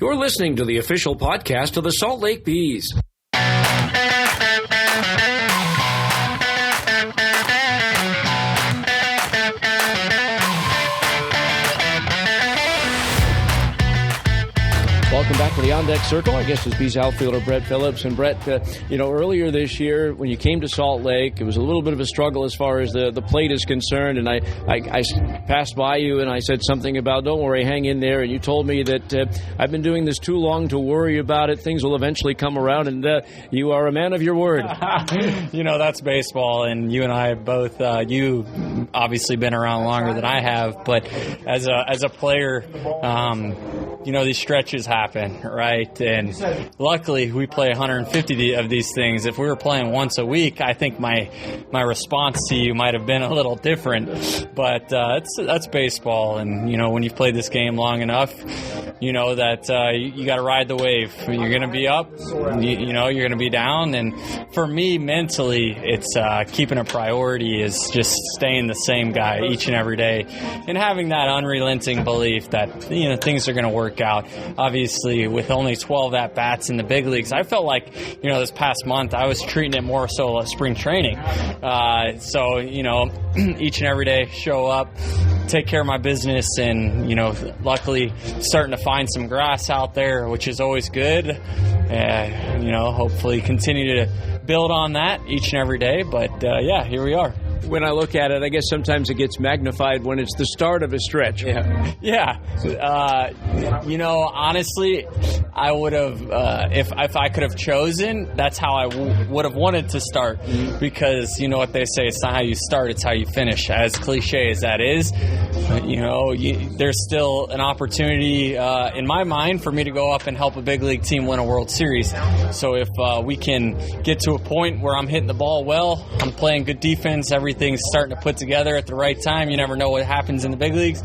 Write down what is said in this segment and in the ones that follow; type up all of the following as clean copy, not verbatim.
You're listening to the official podcast of the Salt Lake Bees. Welcome back to the On Deck Circle. Our guest is Bees outfielder Brett Phillips. And Brett, earlier this year when you came to Salt Lake, it was a little bit of a struggle as far as the plate is concerned. And I passed by you and I said something about, don't worry, hang in there. And you told me that I've been doing this too long to worry about it. Things will eventually come around. And you are a man of your word. That's baseball. And you and I both, you obviously been around longer than I have. But as a player, these stretches happen, right? And luckily, we play 150 of these things. If we were playing once a week, I think my response to you might have been a little different. But that's baseball, and when you've played this game long enough, you know that you got to ride the wave. You're going to be up, you're going to be down. And for me, mentally, it's keeping a priority is just staying the same guy each and every day, and having that unrelenting belief that things are going to work out. Obviously, with only 12 at-bats in the big leagues, I felt like, this past month, I was treating it more so like spring training. So, each and every day, show up, take care of my business, and, luckily starting to find some grass out there, which is always good. Hopefully continue to build on that each and every day. But, here we are. When I look at it, I guess sometimes it gets magnified when it's the start of a stretch. Yeah. Honestly, I would have, if I could have chosen, that's how I would have wanted to start. Because you know what they say, it's not how you start, it's how you finish. As cliche as that is, there's still an opportunity in my mind for me to go up and help a big league team win a World Series. So if we can get to a point where I'm hitting the ball well, I'm playing good defense, everything's starting to put together at the right time. You never know what happens in the big leagues.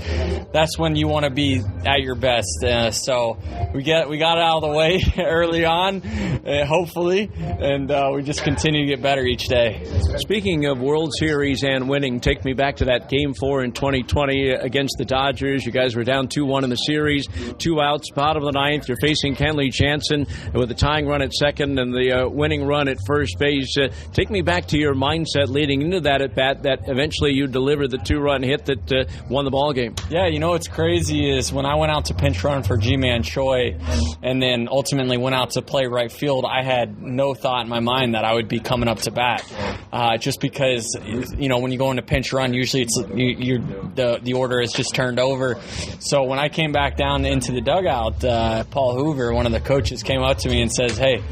That's when you want to be at your best. So we got it out of the way early on, hopefully, and we just continue to get better each day. Speaking of World Series and winning, take me back to that Game 4 in 2020 against the Dodgers. You guys were down 2-1 in the series, 2 outs, bottom of the ninth. You're facing Kenley Jansen with a tying run at second and the winning run at first base. Take me back to your mindset leading into that at bat that eventually you delivered the 2-run hit that won the ball game. Yeah, what's crazy is when I went out to pinch run for G-Man Choi and then ultimately went out to play right field, I had no thought in my mind that I would be coming up to bat. Just because, when you go into pinch run, usually it's the order is just turned over. So when I came back down into the dugout, Paul Hoover, one of the coaches, came up to me and says, "Hey,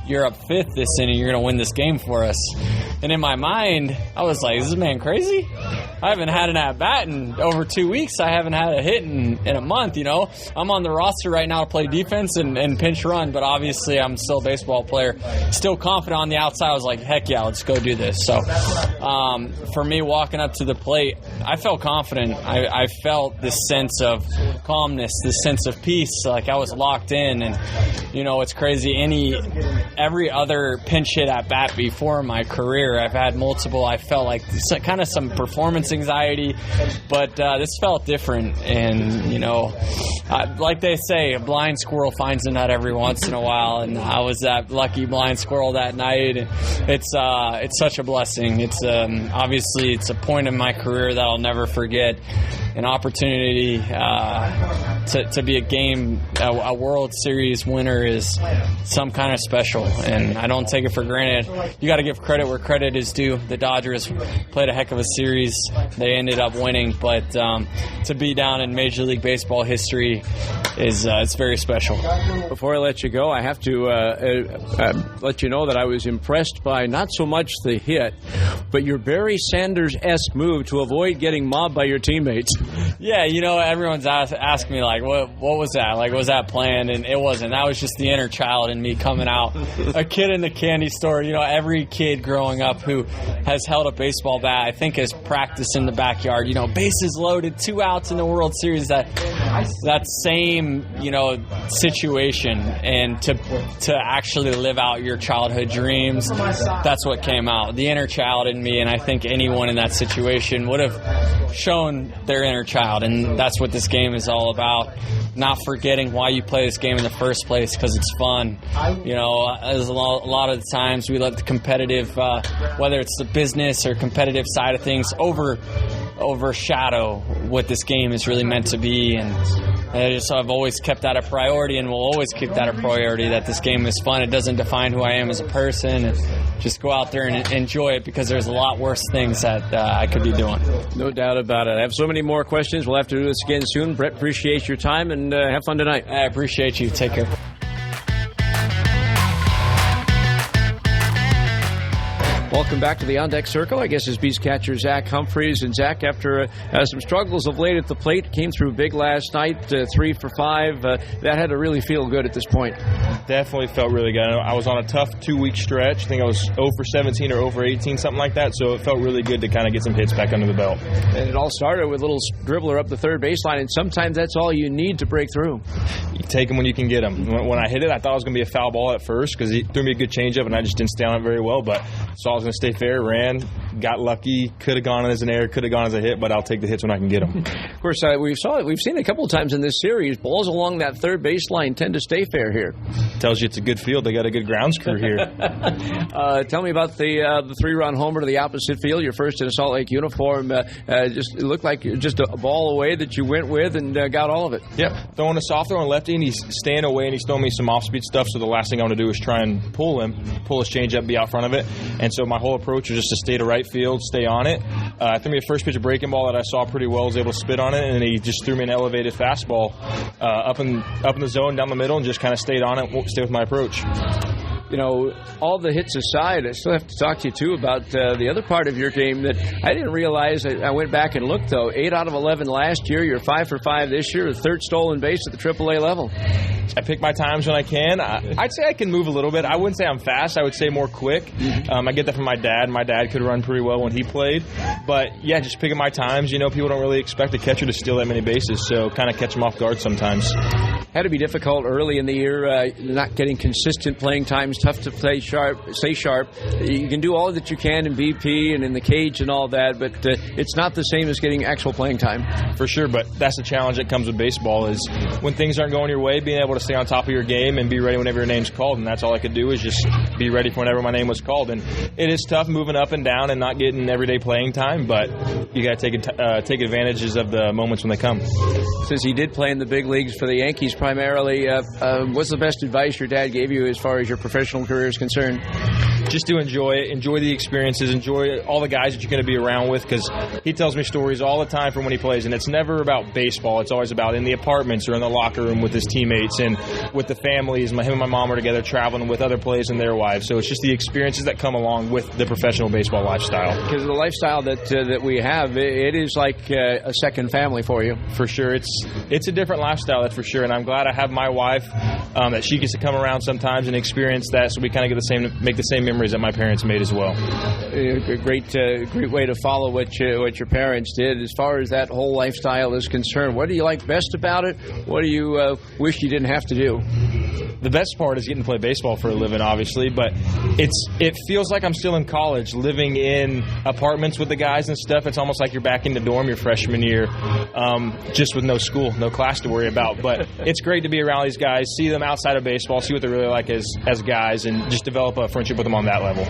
you're up 5th this inning. You're going to win this game for us." And in my mind, I was like, is this man crazy? I haven't had an at-bat in over 2 weeks. I haven't had a hit in a month, I'm on the roster right now to play defense and pinch run, but obviously I'm still a baseball player. Still confident on the outside. I was like, heck yeah, let's go do this. So for me, walking up to the plate, I felt confident. I felt this sense of calmness, this sense of peace, like I was locked in. And, it's crazy. Every other pinch hit at-bat before in my career, I've had multiple. I felt like kind of some performance anxiety, but this felt different. And, like they say, a blind squirrel finds a nut every once in a while, and I was that lucky blind squirrel that night. And it's such a blessing. It's obviously it's a point in my career that I'll never forget. An opportunity to be a World Series winner is some kind of special, and I don't take it for granted. You got to give credit where credit is due. The Dodgers played a heck of a series. They ended up winning, but to be down in Major League Baseball history is it's very special. Before I let you go, I have to let you know that I was impressed by not so much the hit, but your Barry Sanders-esque move to avoid getting mobbed by your teammates. Yeah, everyone's asking me, like, what was that? Like, was that planned? And it wasn't. That was just the inner child in me coming out. A kid in the candy store. Every kid growing up who has held a baseball bat, I think, has practiced in the backyard. Bases loaded, 2 outs in the World Series. That same, situation, and to actually live out your childhood dreams, that's what came out. The inner child in me, and I think anyone in that situation would have shown their inner child, and that's what this game is all about. not forgetting why you play this game in the first place, because it's fun. There's a lot of the times we let the competitive, whether it's the business or competitive side of things, overshadow what this game is really meant to be. And I've always kept that a priority, and will always keep that a priority, that this game is fun. It doesn't define who I am as a person. And just go out there and enjoy it, because there's a lot worse things that I could be doing. No doubt about it. I have so many more questions. We'll have to do this again soon. Brett, appreciate your time, and have fun tonight. I appreciate you. Take care. Welcome back to the On Deck Circle. I guess as Beast catcher Zack Humphreys. And Zack, after some struggles of late at the plate, came through big last night, 3 for 5. That had to really feel good at this point. Definitely felt really good. I was on a tough 2-week stretch. I think I was 0 for 17 or 0 for 18, something like that. So it felt really good to kind of get some hits back under the belt. And it all started with a little dribbler up the third baseline, and sometimes that's all you need to break through. You take them when you can get them. When I hit it, I thought it was going to be a foul ball at first, because he threw me a good changeup, and I just didn't stay on it very well. But so I was going to stay fair, ran, got lucky, could have gone as an error, could have gone as a hit, but I'll take the hits when I can get them. Of course, we've seen it a couple of times in this series. Balls along that third baseline tend to stay fair here. Tells you it's a good field. They got a good grounds crew here. Tell me about the 3-run homer to the opposite field, your first in a Salt Lake uniform. It looked like just a ball away that you went with and got all of it. Yep. Throwing a soft throw on lefty, and he's staying away, and he's throwing me some off-speed stuff, so the last thing I want to do is try and pull his changeup, be out front of it. And so my whole approach was just to stay to right field, stay on it. Threw me a first pitch breaking ball that I saw pretty well, was able to spit on it, and he just threw me an elevated fastball up in the zone down the middle, and just kind of stayed on it, stay with my approach. All the hits aside, I still have to talk to you, too, about the other part of your game that I didn't realize. I went back and looked, though. 8 out of 11 last year. You're 5 for 5 this year, the third stolen base at the AAA level. I pick my times when I can. I'd say I can move a little bit. I wouldn't say I'm fast. I would say more quick. I get that from my dad. My dad could run pretty well when he played. But, yeah, just picking my times. People don't really expect a catcher to steal that many bases, so kind of catch them off guard sometimes. Had to be difficult early in the year, not getting consistent playing times, tough to stay sharp. You can do all that you can in BP and in the cage and all that, but it's not the same as getting actual playing time. For sure, but that's the challenge that comes with baseball, is when things aren't going your way, being able to stay on top of your game and be ready whenever your name's called, and that's all I could do, is just be ready for whenever my name was called. And it is tough moving up and down and not getting everyday playing time, but you got to take advantages of the moments when they come. Since you did play in the big leagues for the Yankees primarily, what's the best advice your dad gave you as far as your professional career is concerned? Just to enjoy it, enjoy the experiences, enjoy all the guys that you're going to be around with, because he tells me stories all the time from when he plays, and it's never about baseball. It's always about in the apartments or in the locker room with his teammates and with the families. Him and my mom are together traveling with other players and their wives. So it's just the experiences that come along with the professional baseball lifestyle. Because the lifestyle that we have, it is like a second family for you. For sure. It's a different lifestyle, that's for sure. And I'm glad I have my wife, that she gets to come around sometimes and experience that, so we kind of make the same memories that my parents made as well. A great way to follow what your parents did. As far as that whole lifestyle is concerned, what do you like best about it? What do you wish you didn't have to do? The best part is getting to play baseball for a living, obviously, but it feels like I'm still in college, living in apartments with the guys and stuff. It's almost like you're back in the dorm your freshman year, just with no school, no class to worry about. But it's great to be around these guys, see them outside of baseball, see what they're really like as guys, and just develop a friendship with them on that level.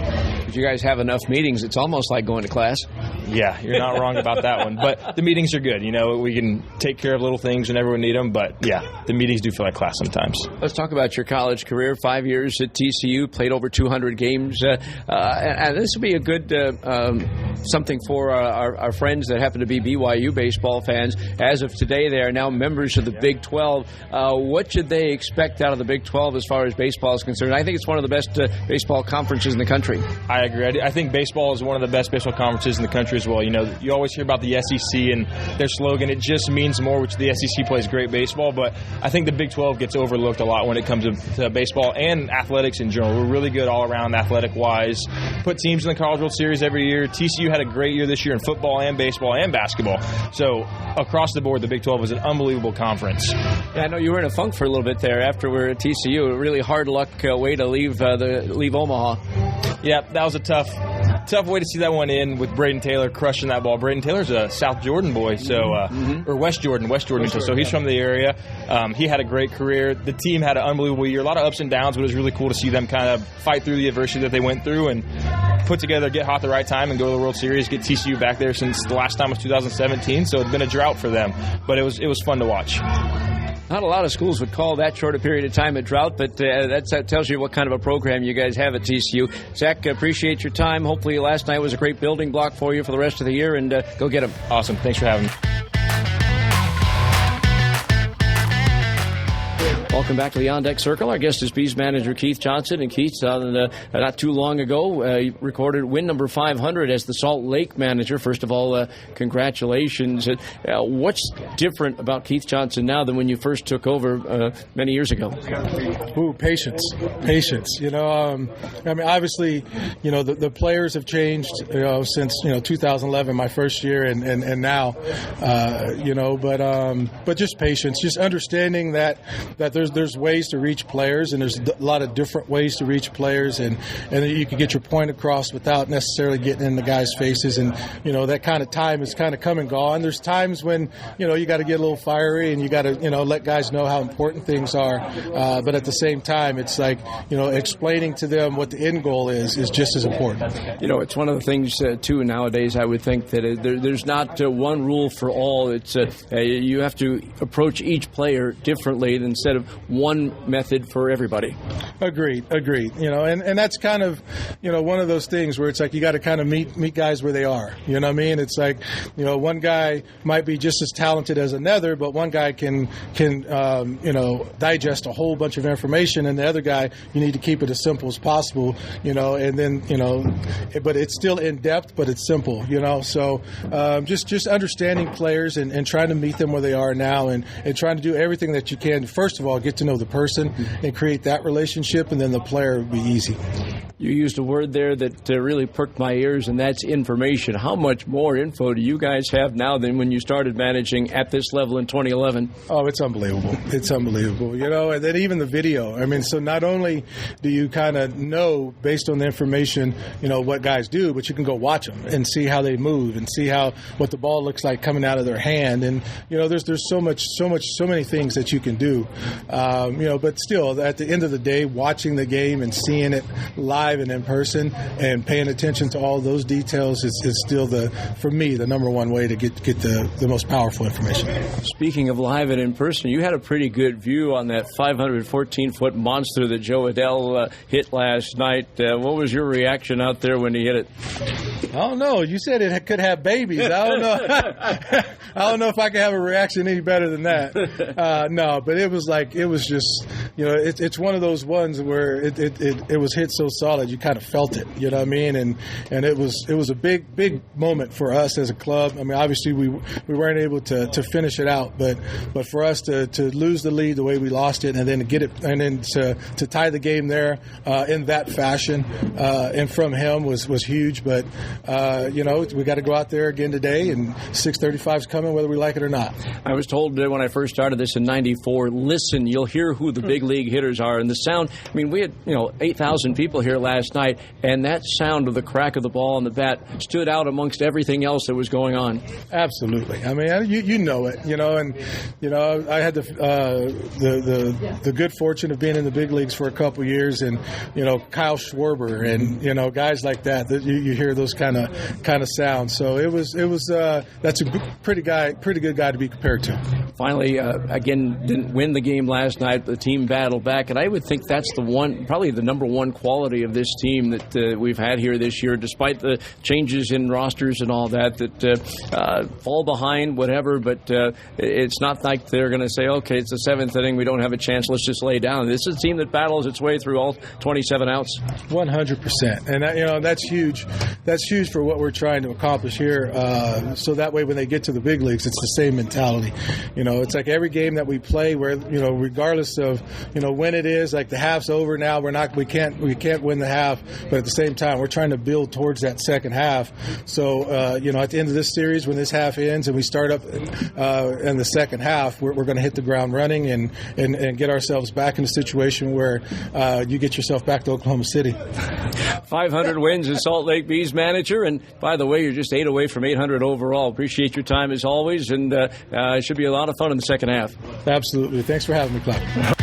If you guys have enough meetings, it's almost like going to class. Yeah, you're not wrong about that one. But the meetings are good. We can take care of little things whenever we need them. But, yeah, the meetings do feel like class sometimes. Let's talk about your college career. 5 years at TCU, played over 200 games. And this will be a good something for our friends that happen to be BYU baseball fans. As of today, they are now members of the Big 12. What should they expect out of the Big 12 as far as baseball is concerned? I think it's one of the best baseball conferences in the country. I agree. I think baseball is one of the best baseball conferences in the country as well. You always hear about the SEC and their slogan, it just means more, which the SEC plays great baseball, but I think the Big 12 gets overlooked a lot when it comes to baseball and athletics in general. We're really good all around athletic-wise. Put teams in the College World Series every year. TCU had a great year this year in football and baseball and basketball. So across the board, the Big 12 is an unbelievable conference. Yeah, I know you were in a funk for a little bit there after we were at TCU. A really hard luck way to leave Omaha. Yeah, that was a tough tough way to see that one in with Braden Taylor crushing that ball. Braden Taylor's a South Jordan boy, so or West Jordan. So he's from the area. He had a great career. The team had an unbelievable year. A lot of ups and downs, but it was really cool to see them kind of fight through the adversity that they went through and put together, get hot at the right time, and go to the World Series. Get TCU back there since the last time was 2017, so it's been a drought for them. But it was fun to watch. Not a lot of schools would call that short a period of time a drought, but that tells you what kind of a program you guys have at TCU. Zack, appreciate your time. Hopefully last night was a great building block for you for the rest of the year, and go get them. Awesome. Thanks for having me. Welcome back to the On Deck Circle. Our guest is Bees manager Keith Johnson. And Keith, not too long ago, recorded win number 500 as the Salt Lake manager. First of all, congratulations. What's different about Keith Johnson now than when you first took over many years ago? Ooh, patience. You know, I mean, obviously, you know, the players have changed, you know, since, you know, 2011, my first year, and now, you know, but just patience, just understanding that there's ways to reach players, and there's a lot of different ways to reach players, and you can get your point across without necessarily getting in the guys' faces. And, you know, that kind of time is kind of come and gone. There's times when, you know, you got to get a little fiery and you got to, you know, let guys know how important things are. But at the same time, it's like, you know, explaining to them what the end goal is just as important. You know, it's one of the things, too, nowadays, I would think that there's not one rule for all. It's you have to approach each player differently instead of one method for everybody. Agreed. You know, and that's kind of, you know, one of those things where it's like you got to kind of meet guys where they are. You know what I mean? It's like, you know, one guy might be just as talented as another, but one guy can you know, digest a whole bunch of information, and the other guy, you need to keep it as simple as possible, you know, and then, you know, but it's still in depth, but it's simple, you know. So just understanding players and trying to meet them where they are now, and trying to do everything that you can. First of all, get to know the person and create that relationship, and then the player will be easy. You used a word there that really perked my ears, and that's information. How much more info do you guys have now than when you started managing at this level in 2011? Oh, it's unbelievable. It's unbelievable. You know, and then even the video. I mean, so not only do you kind of know based on the information, you know, what guys do, but you can go watch them and see how they move and see what the ball looks like coming out of their hand. And, you know, there's so many things that you can do. You know, but still, at the end of the day, watching the game and seeing it live and in person and paying attention to all those details is still, for me, the number one way to get the most powerful information. Speaking of live and in person, you had a pretty good view on that 514-foot monster that Joe Adell hit last night. What was your reaction out there when he hit it? I don't know. You said it could have babies. I don't know. I don't know if I could have a reaction any better than that. No, but it was just, you know, it's one of those ones where it was hit so solid you kind of felt it. You know what I mean? And it was a big moment for us as a club. I mean, obviously we weren't able to finish it out, but for us to lose the lead the way we lost it, and then to get it, and then to tie the game there in that fashion and from him was huge. But you know, we got to go out there again today, and 635 is coming whether we like it or not. I was told when I first started this in '94, listen, you'll hear who the big league hitters are, and the sound. I mean, we had 8,000 people here last night, and that sound of the crack of the ball on the bat stood out amongst everything else that was going on. Absolutely. I mean, you know it, you know, and you know, I had the good fortune of being in the big leagues for a couple years, and you know, Kyle Schwarber and you know, guys like that you hear those kind of sounds. So it was that's a pretty good guy to be compared to. Finally, again, didn't win the game last night, but the team battled back, and I would think that's probably the number one quality of this team that we've had here this year, despite the changes in rosters and all that fall behind, whatever, but it's not like they're going to say, okay, it's the seventh inning, we don't have a chance, let's just lay down. This is a team that battles its way through all 27 outs. 100%. And, you know, that's huge. That's huge for what we're trying to accomplish here. So that way when they get to the big leagues, it's the same mentality. You know, it's like every game that we play where, you know, regardless of, you know, when it is, like the half's over now, we can't win the half, but at the same time, we're trying to build towards that second half. So, at the end of this series, when this half ends and we start up in the second half, we're going to hit the ground running and get ourselves back in a situation where you get yourself back to Oklahoma City. 500 wins as Salt Lake Bees manager, and by the way, you're just 8 away from 800 overall. Appreciate your time as always, and it should be a lot of fun in the second half. Absolutely. Thanks for having me, Klauke.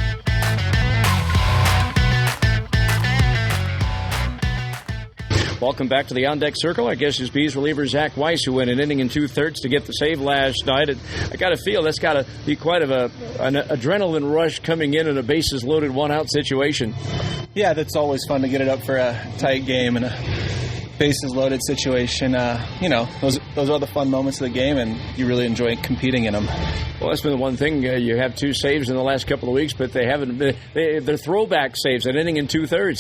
Welcome back to the on-deck circle. I guess is Bees reliever Zack Weiss, who went an inning and 2/3 to get the save last night. And I got to feel that's got to be quite of an adrenaline rush coming in a bases-loaded one-out situation. Yeah, that's always fun to get it up for a tight game and a bases-loaded situation. Those are the fun moments of the game, and you really enjoy competing in them. Well, that's been the one thing. You have 2 saves in the last couple of weeks, but they haven't been. They're throwback saves, an inning and 2/3.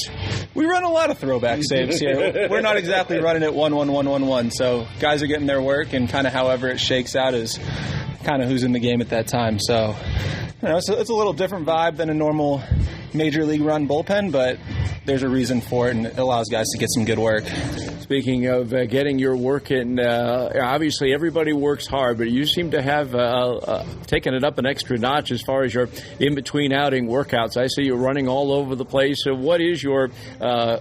We run a lot of throwback saves here. We're not exactly running it 1-1-1-1-1, so guys are getting their work, and kind of however it shakes out is kind of who's in the game at that time. So, it's a little different vibe than a normal major league run bullpen, but there's a reason for it, and it allows guys to get some good work. Speaking of getting your work in, obviously everybody works hard, but you seem to have taken it up an extra notch as far as your in-between outing workouts. I see you running all over the place. So what is your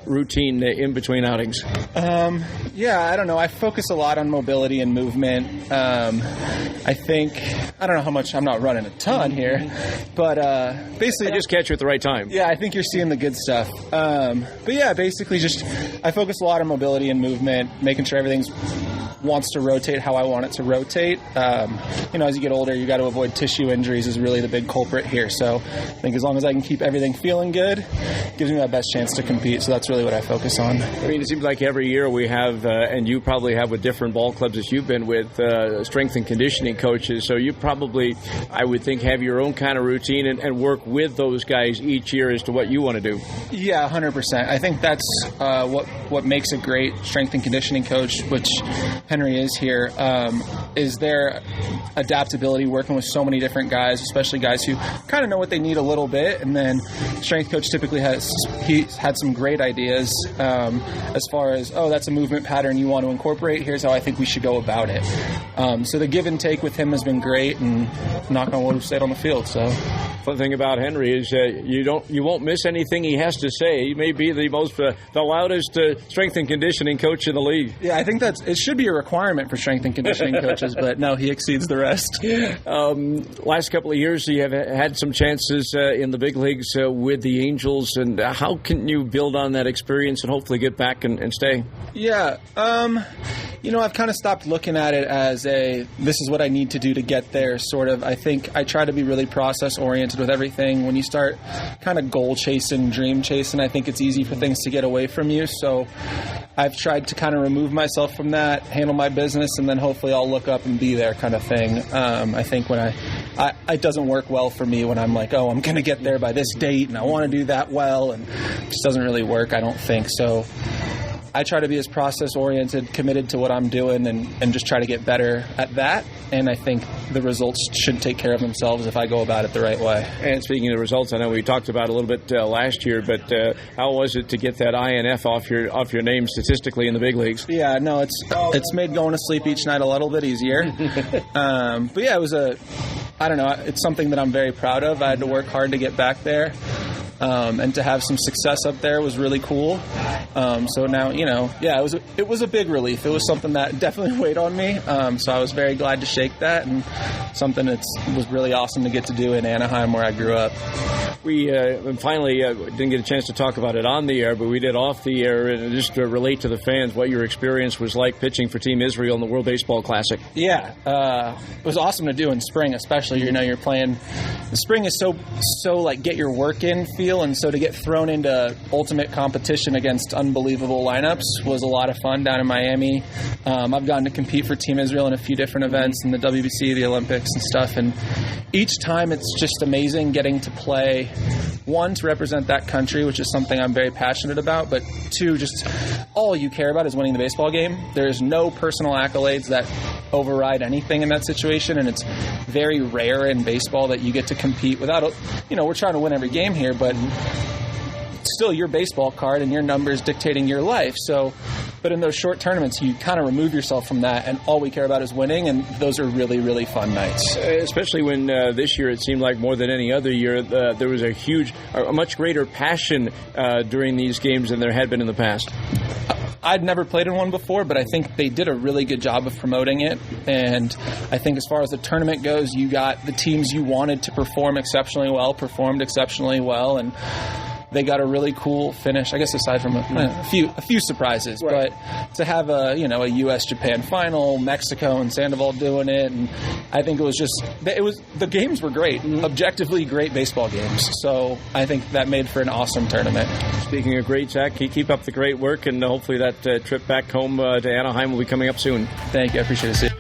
routine in between outings? I don't know. I focus a lot on mobility and movement. I don't know how much, I'm not running a ton here, but basically... I just catch you at the right time. Yeah, I think you're seeing the good stuff. Basically just I focus a lot on mobility and movement, making sure everything wants to rotate how I want it to rotate. As you get older, you got to avoid tissue injuries is really the big culprit here. So I think as long as I can keep everything feeling good, it gives me my best chance to compete. So that's really what I focus on. I mean, it seems like every year we have, and you probably have with different ball clubs as you've been with, strength and conditioning coaches. So you probably, I would think, have your own kind of routine and work with those guys each year as to what you want to do. Yeah, 100%. I think that's what makes a great strength and conditioning coach, which Henry is here, is their adaptability, working with so many different guys, especially guys who kind of know what they need a little bit. And then strength coach typically he's had some great ideas as far as, that's a movement pattern you want to incorporate. Here's how I think we should go about it. So the give and take with him has been great, and knock on wood, we've stayed on the field. So. Fun thing about Henry is you won't miss anything he has to say. He may be the loudest strength and conditioning coach in the league. Yeah, I think it should be a requirement for strength and conditioning coaches, but no, he exceeds the rest. Last couple of years, you have had some chances in the big leagues with the Angels, and how can you build on that experience and hopefully get back and stay? Yeah, I've kind of stopped looking at it as this is what I need to do to get there, sort of. I think I try to be really process-oriented with everything. When you start kind of goal-chasing, dream-chasing, I think it's easy for things to get away from you. So I've tried to kind of remove myself from that, handle my business, and then hopefully I'll look up and be there kind of thing. I think when it doesn't work well for me when I'm like, I'm going to get there by this date, and I want to do that well, and it just doesn't really work, I don't think. So I try to be as process-oriented, committed to what I'm doing, and just try to get better at that. And I think the results should take care of themselves if I go about it the right way. And speaking of the results, I know we talked about it a little bit last year, but how was it to get that INF off your name statistically in the big leagues? Yeah, no, it's made going to sleep each night a little bit easier. But yeah, it was it's something that I'm very proud of. I had to work hard to get back there. And to have some success up there was really cool. So now, it was a big relief. It was something that definitely weighed on me. So I was very glad to shake that, and something that was really awesome to get to do in Anaheim, where I grew up. We finally didn't get a chance to talk about it on the air, but we did off the air, and just to relate to the fans what your experience was like pitching for Team Israel in the World Baseball Classic. Yeah, it was awesome to do in spring, especially. You're playing. The spring is so like get your work in feel, and so to get thrown into ultimate competition against unbelievable lineups was a lot of fun down in Miami. I've gotten to compete for Team Israel in a few different events in the WBC, the Olympics, and stuff, and each time it's just amazing getting to play. One, to represent that country, which is something I'm very passionate about, but two, just all you care about is winning the baseball game. There's no personal accolades that override anything in that situation, and it's very rare in baseball that you get to compete without, we're trying to win every game here, but still your baseball card and your numbers dictating your life. So, but in those short tournaments, you kind of remove yourself from that, and all we care about is winning, and those are really, really fun nights. Especially when this year it seemed like more than any other year, there was a much greater passion during these games than there had been in the past. I'd never played in one before, but I think they did a really good job of promoting it. And I think as far as the tournament goes, you got the teams you wanted to performed exceptionally well, and they got a really cool finish, I guess, aside from a few surprises. Right. But to have a U.S.-Japan final, Mexico and Sandoval doing it, and I think the games were great, objectively great baseball games. So I think that made for an awesome tournament. Speaking of great, Zack, keep up the great work, and hopefully that trip back home to Anaheim will be coming up soon. Thank you. I appreciate it.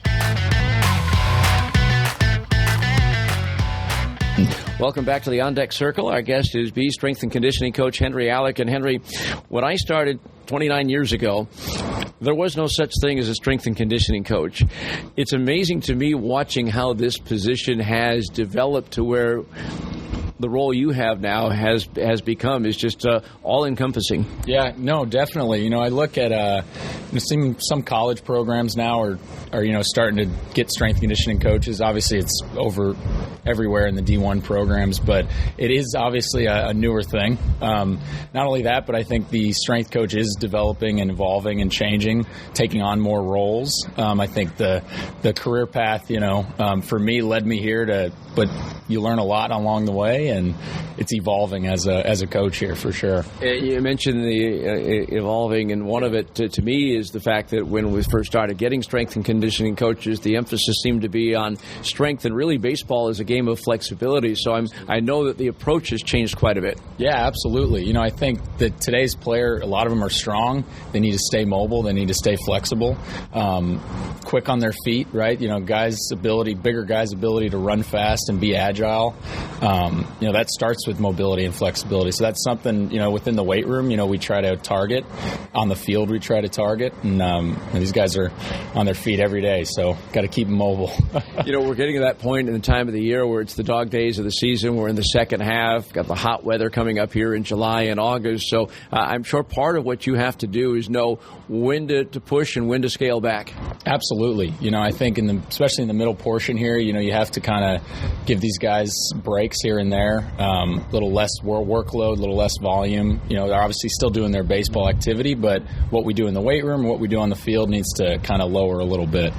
Welcome back to the On Deck Circle. Our guest is B strength and conditioning coach Henry Aleck. And Henry, when I started 29 years ago, there was no such thing as a strength and conditioning coach. It's amazing to me watching how this position has developed to where the role you have now has become is just all-encompassing. Yeah, no, definitely. I look at some college programs now are starting to get strength and conditioning coaches. Obviously, it's over everywhere in the D1 programs, but it is obviously a newer thing. Not only that, but I think the strength coach is developing and evolving and changing, taking on more roles. I think the career path, for me, led me here but you learn a lot along the way, and it's evolving as a coach here for sure. You mentioned the evolving, and one of it to me is the fact that when we first started getting strength and conditioning coaches, the emphasis seemed to be on strength, and really baseball is a game of flexibility. So I know that the approach has changed quite a bit. Yeah, absolutely. I think that today's player, a lot of them are strong. They need to stay mobile. They need to stay flexible, quick on their feet, right? Bigger guys' ability to run fast and be agile. That starts with mobility and flexibility. So that's something, within the weight room, we try to target. On the field, we try to target. And these guys are on their feet every day, so got to keep them mobile. We're getting to that point in the time of the year where it's the dog days of the season. We're in the second half. Got the hot weather coming up here in July and August. So I'm sure part of what you have to do is know when to push and when to scale back. Absolutely. I think especially in the middle portion here, you have to kind of give these guys breaks here and there. A little less workload, a little less volume. They're obviously still doing their baseball activity, but what we do in the weight room, what we do on the field needs to kind of lower a little bit.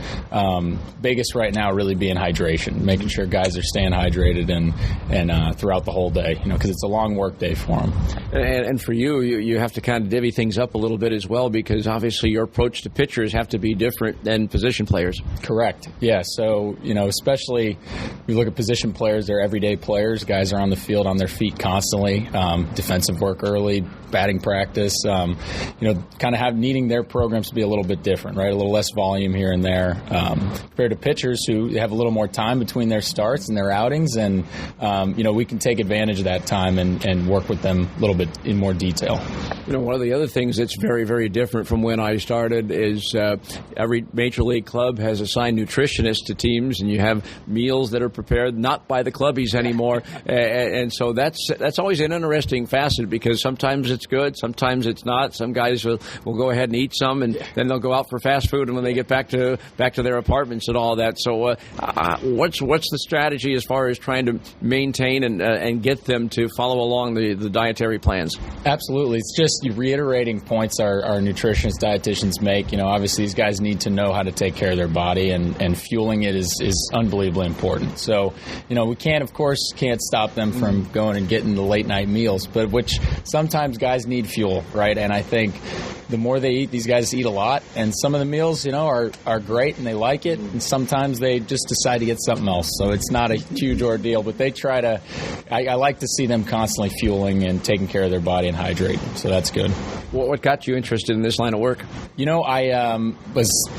Biggest right now really being hydration, making sure guys are staying hydrated and throughout the whole day, because it's a long work day for them. And for you have to kind of divvy things up a little bit as well, because obviously your approach to pitchers have to be different than position players. Correct. Yeah. So, especially if you look at position players, they're everyday players. Guys are on the field on their feet constantly. Defensive work early, batting practice, kind of needing their programs to be a little bit different, right? A little less volume here and there, compared to pitchers who have a little more time between their starts and their outings, and we can take advantage of that time and work with them a little bit in more detail. One of the other things that's very, very different from when I started is every major league club has assigned nutritionists to teams, and you have meals that are prepared not by the clubbies anymore, and so that's always an interesting facet, because sometimes it's good, sometimes it's not. Some guys will go ahead and eat some, and then they'll go out for fast food, and when they get back to their apartments and all that. So what's the strategy as far as trying to maintain and get them to follow along the dietary plans? Absolutely. It's just reiterating points our nutritionists, dietitians make. Obviously these guys need to know how to take care of their body, and fueling it is unbelievably important. So, we can't stop them from going and getting the late night meals, but which sometimes guys need fuel, right? And I think the more they eat, these guys eat a lot, and some of the meals, are great and they like it, and sometimes they just decide to get something else. So it's not a huge ordeal, but they try to, I like to see them constantly fueling and taking care of their body and hydrating. So that's good. What got you interested in this line of work? I was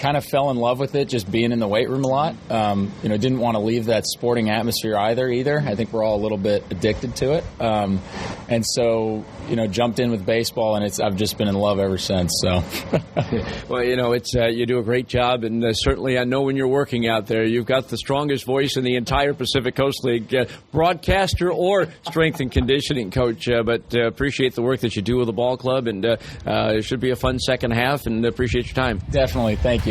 kind of fell in love with it, just being in the weight room a lot. Didn't want to leave that sporting atmosphere either. I think we're all a little bit addicted to it. And so, jumped in with baseball, and I've just been in love ever since. So, well, it's you do a great job, and certainly I know when you're working out there, you've got the strongest voice in the entire Pacific Coast League, broadcaster or strength and conditioning coach. But appreciate the work that you do with the ball club, and it should be a fun second half. And appreciate your time. Definitely, thank you.